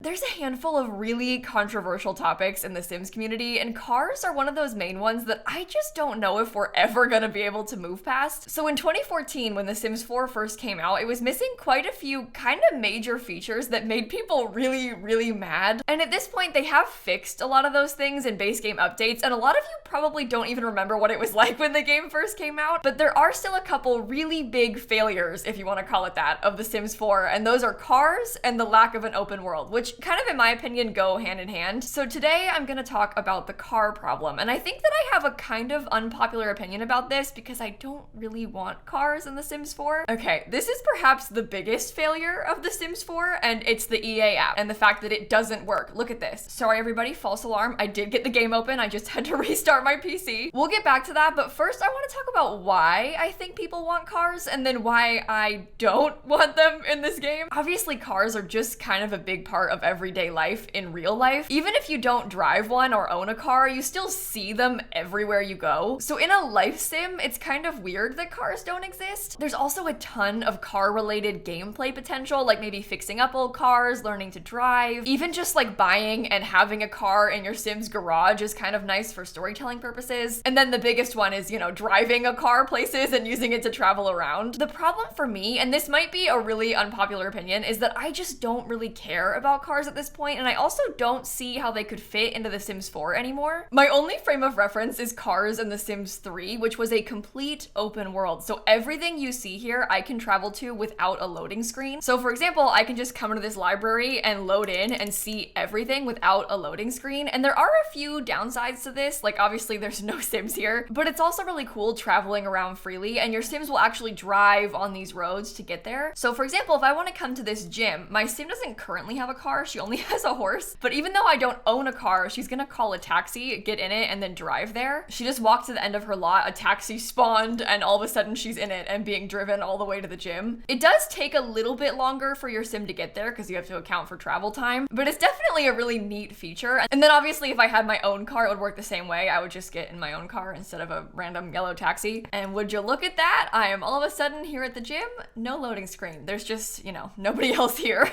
There's a handful of really controversial topics in the Sims community, and cars are one of those main ones that I just don't know if we're ever gonna be able to move past. So in 2014, when The Sims 4 first came out, it was missing quite a few kind of major features that made people really, really mad. And at this point, they have fixed a lot of those things in base game updates, and a lot of you probably don't even remember what it was like when the game first came out, but there are still a couple really big failures, if you want to call it that, of The Sims 4, and those are cars and the lack of an open world, which kind of, in my opinion, go hand in hand. So today I'm going to talk about the car problem, and I think that I have a kind of unpopular opinion about this because I don't really want cars in The Sims 4. Okay, this is perhaps the biggest failure of The Sims 4, and it's the EA app and the fact that it doesn't work. Look at this. Sorry everybody, false alarm. I did get the game open. I just had to restart my PC. We'll get back to that, but first I want to talk about why I think people want cars and then why I don't want them in this game. Obviously, cars are just kind of a big part of everyday life in real life. Even if you don't drive one or own a car, you still see them everywhere you go. So in a life sim, it's kind of weird that cars don't exist. There's also a ton of car-related gameplay potential, like maybe fixing up old cars, learning to drive, even just like buying and having a car in your Sim's garage is kind of nice for storytelling purposes. And then the biggest one is, driving a car places and using it to travel around. The problem for me, and this might be a really unpopular opinion, is that I just don't really care about cars at this point, and I also don't see how they could fit into The Sims 4 anymore. My only frame of reference is cars in The Sims 3, which was a complete open world. So everything you see here, I can travel to without a loading screen. So for example, I can just come into this library and load in and see everything without a loading screen. And there are a few downsides to this, like obviously there's no Sims here, but it's also really cool traveling around freely, and your Sims will actually drive on these roads to get there. So for example, if I want to come to this gym, my Sim doesn't currently have a car, she only has a horse, but even though I don't own a car, she's gonna call a taxi, get in it, and then drive there. She just walked to the end of her lot, a taxi spawned, and all of a sudden she's in it and being driven all the way to the gym. It does take a little bit longer for your Sim to get there because you have to account for travel time, but it's definitely a really neat feature. And then obviously if I had my own car, it would work the same way. I would just get in my own car instead of a random yellow taxi. And would you look at that? I am all of a sudden here at the gym, no loading screen. There's just, nobody else here.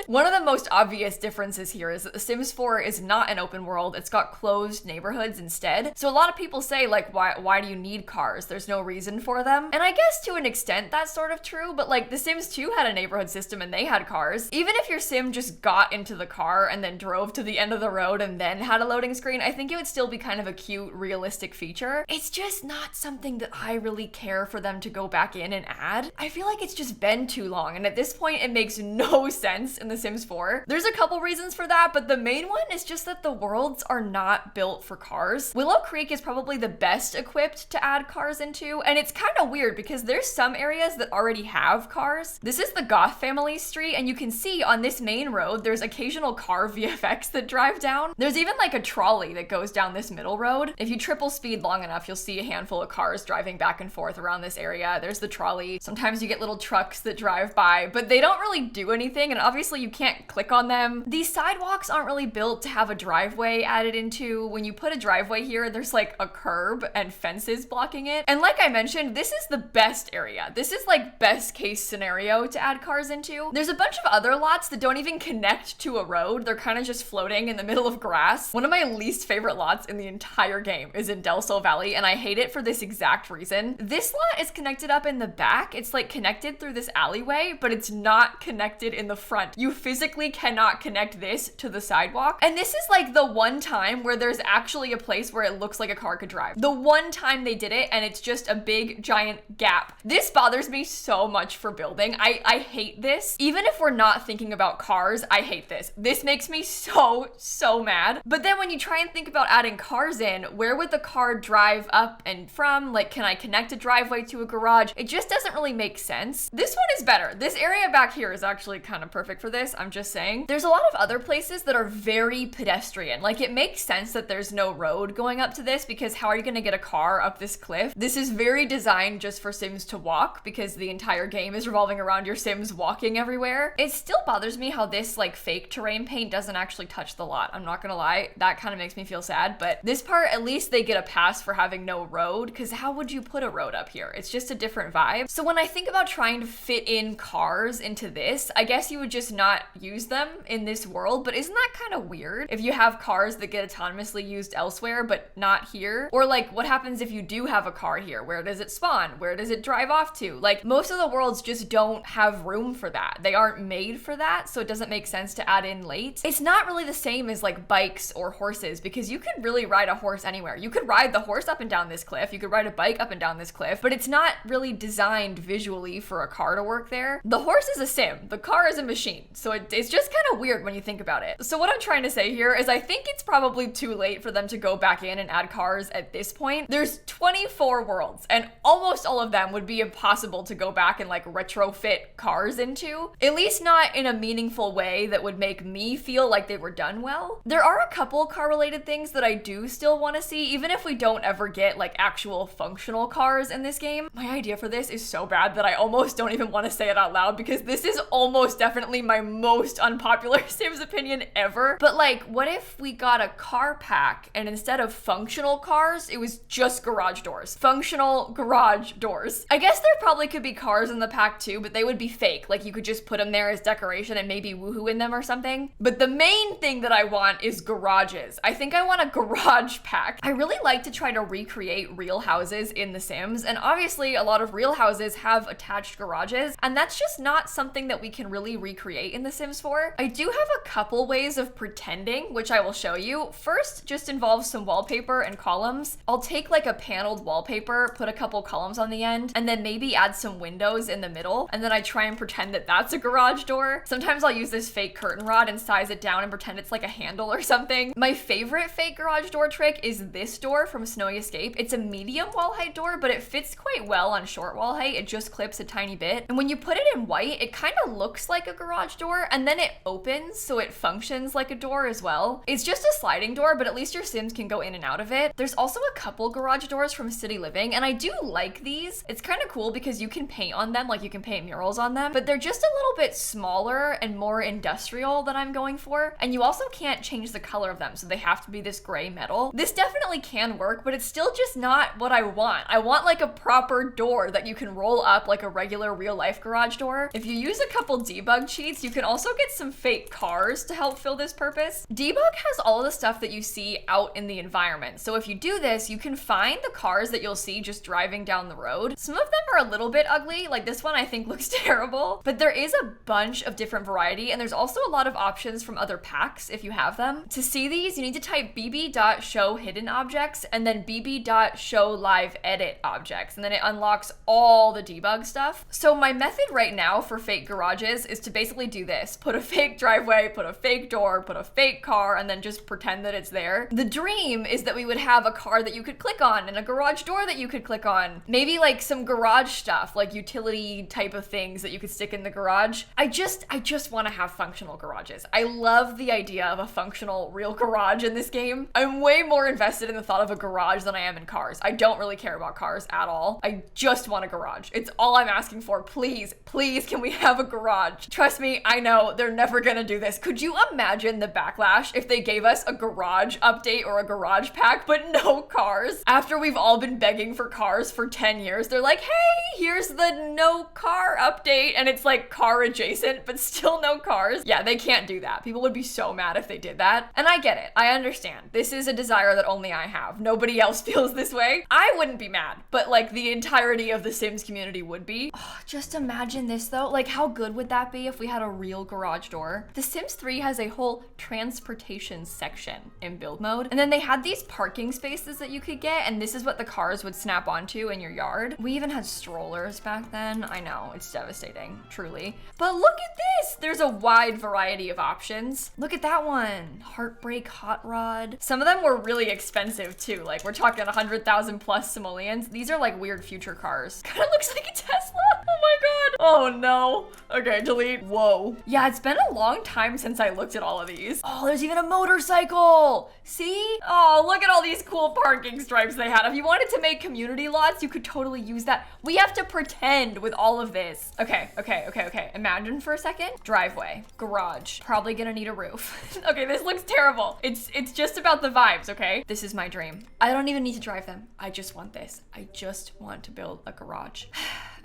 One of the most obvious differences here is that The Sims 4 is not an open world. It's got closed neighborhoods instead. So a lot of people say, like, why do you need cars? There's no reason for them. And I guess to an extent that's sort of true, but like The Sims 2 had a neighborhood system and they had cars. Even if your Sim just got into the car and then drove to the end of the road and then had a loading screen, I think it would still be kind of a cute, realistic feature. It's just not something that I really care for them to go back in and add. I feel like it's just been too long, and at this point it makes no sense in The Sims 4. There's a couple reasons for that, but the main one is just that the worlds are not built for cars. Willow Creek is probably the best equipped to add cars into, and it's kind of weird because there's some areas that already have cars. This is the Goth family street, and you can see on this main road there's occasional car VFX that drive down. There's even like a trolley that goes down this middle road. If you triple speed long enough, you'll see a handful of cars driving back and forth around this area. There's the trolley. Sometimes you get little trucks that drive by, but they don't really do anything, and obviously you can't click on them. These sidewalks aren't really built to have a driveway added into. When you put a driveway here, there's like a curb and fences blocking it. And like I mentioned, this is the best area. This is like best case scenario to add cars into. There's a bunch of other lots that don't even connect to a road. They're kind of just floating in the middle of grass. One of my least favorite lots in the entire game is in Del Sol Valley, and I hate it for this exact reason. This lot is connected up in the back. It's like connected through this alleyway, but it's not connected in the front. You physically cannot connect this to the sidewalk. And this is like the one time where there's actually a place where it looks like a car could drive. The one time they did it, and it's just a big giant gap. This bothers me so much for building. I hate this. Even if we're not thinking about cars, I hate this. This makes me so mad. But then when you try and think about adding cars in, where would the car drive up and from? Like, can I connect a driveway to a garage? It just doesn't really make sense. This one is better. This area back here is actually kind of perfect for this. I'm just saying. There's a lot of other places that are very pedestrian. Like, it makes sense that there's no road going up to this because how are you going to get a car up this cliff? This is very designed just for Sims to walk because the entire game is revolving around your Sims walking everywhere. It still bothers me how this like fake terrain paint doesn't actually touch the lot. I'm not gonna lie, that kind of makes me feel sad, but this part, at least they get a pass for having no road, because how would you put a road up here? It's just a different vibe. So when I think about trying to fit in cars into this, I guess you would just not not use them in this world, but isn't that kind of weird? If you have cars that get autonomously used elsewhere, but not here? Or like, what happens if you do have a car here? Where does it spawn? Where does it drive off to? Like, most of the worlds just don't have room for that. They aren't made for that, so it doesn't make sense to add in late. It's not really the same as like bikes or horses, because you could really ride a horse anywhere. You could ride the horse up and down this cliff, you could ride a bike up and down this cliff, but it's not really designed visually for a car to work there. The horse is a sim, the car is a machine, so it's just kind of weird when you think about it. So what I'm trying to say here is I think it's probably too late for them to go back in and add cars at this point. There's 24 worlds, and almost all of them would be impossible to go back and like retrofit cars into, at least not in a meaningful way that would make me feel like they were done well. There are a couple car related things that I do still want to see, even if we don't ever get like actual functional cars in this game. My idea for this is so bad that I almost don't even want to say it out loud, because this is almost definitely my most unpopular Sims opinion ever. But like, what if we got a car pack and instead of functional cars, it was just garage doors? Functional garage doors. I guess there probably could be cars in the pack too, but they would be fake. Like, you could just put them there as decoration and maybe woohoo in them or something. But the main thing that I want is garages. I think I want a garage pack. I really like to try to recreate real houses in The Sims, and obviously a lot of real houses have attached garages, and that's just not something that we can really recreate in The Sims 4. I do have a couple ways of pretending, which I will show you. First, just involves some wallpaper and columns. I'll take like a paneled wallpaper, put a couple columns on the end, and then maybe add some windows in the middle, and then I try and pretend that that's a garage door. Sometimes I'll use this fake curtain rod and size it down and pretend it's like a handle or something. My favorite fake garage door trick is this door from Snowy Escape. It's a medium wall height door, but it fits quite well on short wall height. It just clips a tiny bit. And when you put it in white, it kind of looks like a garage door, and then it opens so it functions like a door as well. It's just a sliding door, but at least your Sims can go in and out of it. There's also a couple garage doors from City Living, and I do like these. It's kind of cool because you can paint on them, like you can paint murals on them, but they're just a little bit smaller and more industrial than I'm going for. And you also can't change the color of them, so they have to be this gray metal. This definitely can work, but it's still just not what I want. I want like a proper door that you can roll up like a regular real life garage door. If you use a couple debug cheats, you can also get some fake cars to help fill this purpose. Debug has all of the stuff that you see out in the environment. So if you do this, you can find the cars that you'll see just driving down the road. Some of them are a little bit ugly, like this one I think looks terrible, but there is a bunch of different variety, and there's also a lot of options from other packs if you have them. To see these, you need to type bb.show hidden objects and then bb.show live edit objects, and then it unlocks all the debug stuff. So my method right now for fake garages is to basically do this: put a fake driveway, put a fake door, put a fake car, and then just pretend that it's there. The dream is that we would have a car that you could click on and a garage door that you could click on. Maybe like some garage stuff, like utility type of things that you could stick in the garage. I just want to have functional garages. I love the idea of a functional real garage in this game. I'm way more invested in the thought of a garage than I am in cars. I don't really care about cars at all. I just want a garage. It's all I'm asking for. Please, please, can we have a garage? Trust me, I know they're never gonna do this. Could you imagine the backlash if they gave us a garage update or a garage pack, but no cars? After we've all been begging for cars for 10 years, they're like, hey, here's the no car update, and it's like car adjacent, but still no cars. Yeah, they can't do that. People would be so mad if they did that. And I get it. I understand. This is a desire that only I have. Nobody else feels this way. I wouldn't be mad, but like the entirety of the Sims community would be. Oh, just imagine this though. Like, how good would that be if we had a real garage door? The Sims 3 has a whole transportation section in build mode, and then they had these parking spaces that you could get, and this is what the cars would snap onto in your yard. We even had strollers back then. I know, it's devastating, truly. But look at this! There's a wide variety of options. Look at that one. Heartbreak Hot Rod. Some of them were really expensive too. Like, we're talking 100,000 plus simoleons. These are like weird future cars. Kind of looks like a Tesla. Oh my god. Oh no. Okay, delete. Whoa. Yeah, it's been a long time since I looked at all of these. Oh, there's even a motorcycle. See? Oh, look at all these cool parking stripes they had. If you wanted to make community lots, you could totally use that. We have to pretend with all of this. Okay. Imagine for a second. Driveway. Garage. Probably gonna need a roof. Okay, this looks terrible. It's just about the vibes, okay? This is my dream. I don't even need to drive them. I just want this. I just want to build a garage.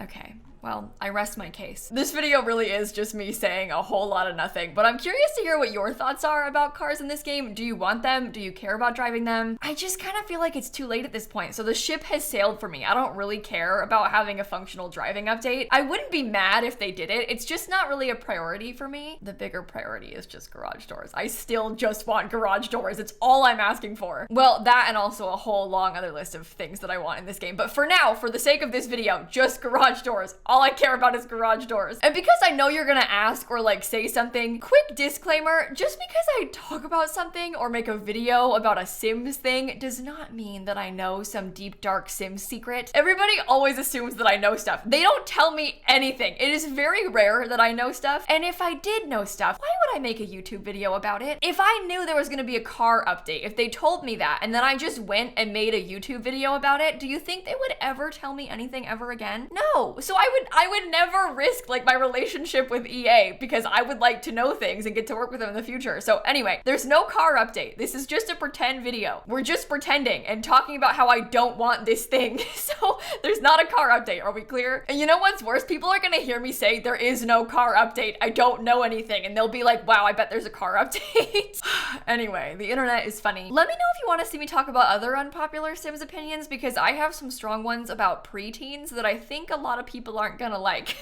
Okay. well, I rest my case. This video really is just me saying a whole lot of nothing, but I'm curious to hear what your thoughts are about cars in this game. Do you want them? Do you care about driving them? I just kind of feel like it's too late at this point, so the ship has sailed for me. I don't really care about having a functional driving update. I wouldn't be mad if they did it. It's just not really a priority for me. The bigger priority is just garage doors. I still just want garage doors. It's all I'm asking for. Well, that and also a whole long other list of things that I want in this game. But for now, for the sake of this video, just garage doors. All I care about is garage doors. And because I know you're gonna ask or like say something, quick disclaimer, just because I talk about something or make a video about a Sims thing does not mean that I know some deep dark Sims secret. Everybody always assumes that I know stuff. They don't tell me anything. It is very rare that I know stuff. And if I did know stuff, why would I make a YouTube video about it? If I knew there was gonna be a car update, if they told me that, and then I just went and made a YouTube video about it, do you think they would ever tell me anything ever again? No. So I would never risk like my relationship with EA because I would like to know things and get to work with them in the future. So anyway, there's no car update. This is just a pretend video. We're just pretending and talking about how I don't want this thing. So there's not a car update. Are we clear? And you know what's worse? People are gonna hear me say there is no car update. I don't know anything. And they'll be like, wow, I bet there's a car update. Anyway, the internet is funny. Let me know if you want to see me talk about other unpopular Sims opinions because I have some strong ones about preteens that I think a lot of people aren't gonna like.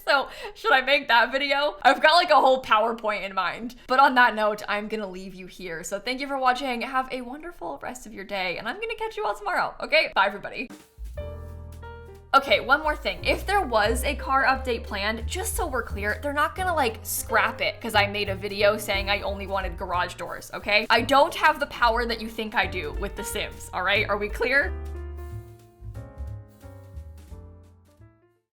So should I make that video? I've got like a whole PowerPoint in mind. But on that note, I'm gonna leave you here. So thank you for watching. Have a wonderful rest of your day and I'm gonna catch you all tomorrow. Okay, bye everybody. Okay, one more thing. If there was a car update planned, just so we're clear, they're not gonna like scrap it because I made a video saying I only wanted garage doors, okay? I don't have the power that you think I do with The Sims, all right? Are we clear?